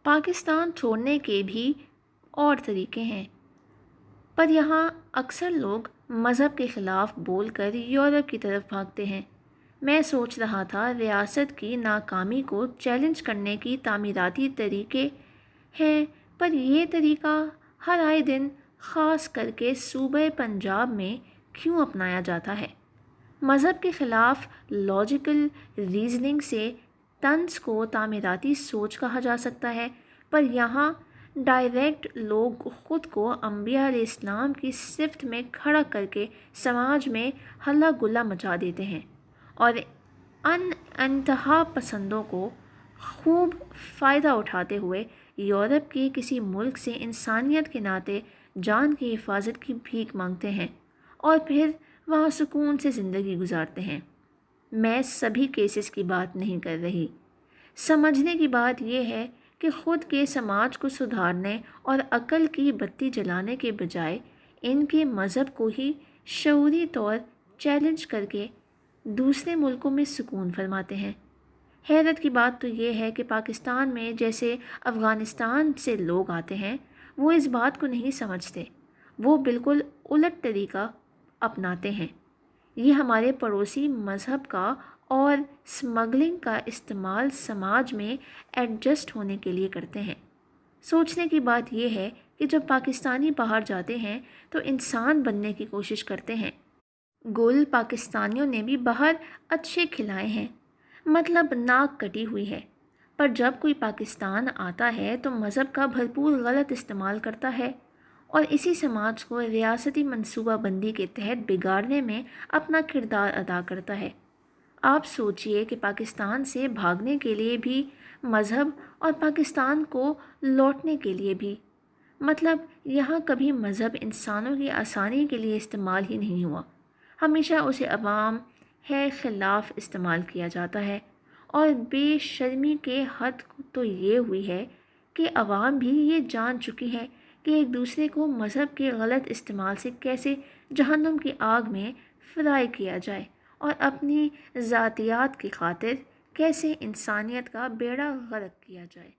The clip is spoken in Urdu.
پاکستان چھوڑنے کے بھی اور طریقے ہیں، پر یہاں اکثر لوگ مذہب کے خلاف بول کر یورپ کی طرف بھاگتے ہیں۔ میں سوچ رہا تھا ریاست کی ناکامی کو چیلنج کرنے کی تعمیراتی طریقے ہیں، پر یہ طریقہ ہر آئے دن خاص کر کے صوبہ پنجاب میں کیوں اپنایا جاتا ہے؟ مذہب کے خلاف لاجیکل ریزننگ سے طنز کو تعمیراتی سوچ کہا جا سکتا ہے، پر یہاں ڈائریکٹ لوگ خود کو انبیاء علیہ السلام کی صفت میں کھڑا کر کے سماج میں ہلا گلا مچا دیتے ہیں اور انتہا پسندوں کو خوب فائدہ اٹھاتے ہوئے یورپ کے کسی ملک سے انسانیت کے ناطے جان کی حفاظت کی بھیک مانگتے ہیں اور پھر وہاں سکون سے زندگی گزارتے ہیں۔ میں سبھی کیسز کی بات نہیں کر رہی۔ سمجھنے کی بات یہ ہے کہ خود کے سماج کو سدھارنے اور عقل کی بتی جلانے کے بجائے ان کے مذہب کو ہی شعوری طور چیلنج کر کے دوسرے ملکوں میں سکون فرماتے ہیں۔ حیرت کی بات تو یہ ہے کہ پاکستان میں جیسے افغانستان سے لوگ آتے ہیں وہ اس بات کو نہیں سمجھتے، وہ بالکل الٹ طریقہ اپناتے ہیں۔ یہ ہمارے پڑوسی مذہب کا اور سمگلنگ کا استعمال سماج میں ایڈجسٹ ہونے کے لیے کرتے ہیں۔ سوچنے کی بات یہ ہے کہ جب پاکستانی باہر جاتے ہیں تو انسان بننے کی کوشش کرتے ہیں۔ گل پاکستانیوں نے بھی باہر اچھے کھلائے ہیں، مطلب ناک کٹی ہوئی ہے، پر جب کوئی پاکستان آتا ہے تو مذہب کا بھرپور غلط استعمال کرتا ہے اور اسی سماج کو ریاستی منصوبہ بندی کے تحت بگاڑنے میں اپنا کردار ادا کرتا ہے۔ آپ سوچئے کہ پاکستان سے بھاگنے کے لیے بھی مذہب اور پاکستان کو لوٹنے کے لیے بھی، مطلب یہاں کبھی مذہب انسانوں کی آسانی کے لیے استعمال ہی نہیں ہوا، ہمیشہ اسے عوام ہے خلاف استعمال کیا جاتا ہے۔ اور بے شرمی کے حد تو یہ ہوئی ہے کہ عوام بھی یہ جان چکی ہے کہ ایک دوسرے کو مذہب کے غلط استعمال سے کیسے جہنم کی آگ میں فرائی کیا جائے اور اپنی ذاتیات کی خاطر کیسے انسانیت کا بیڑا غرق کیا جائے۔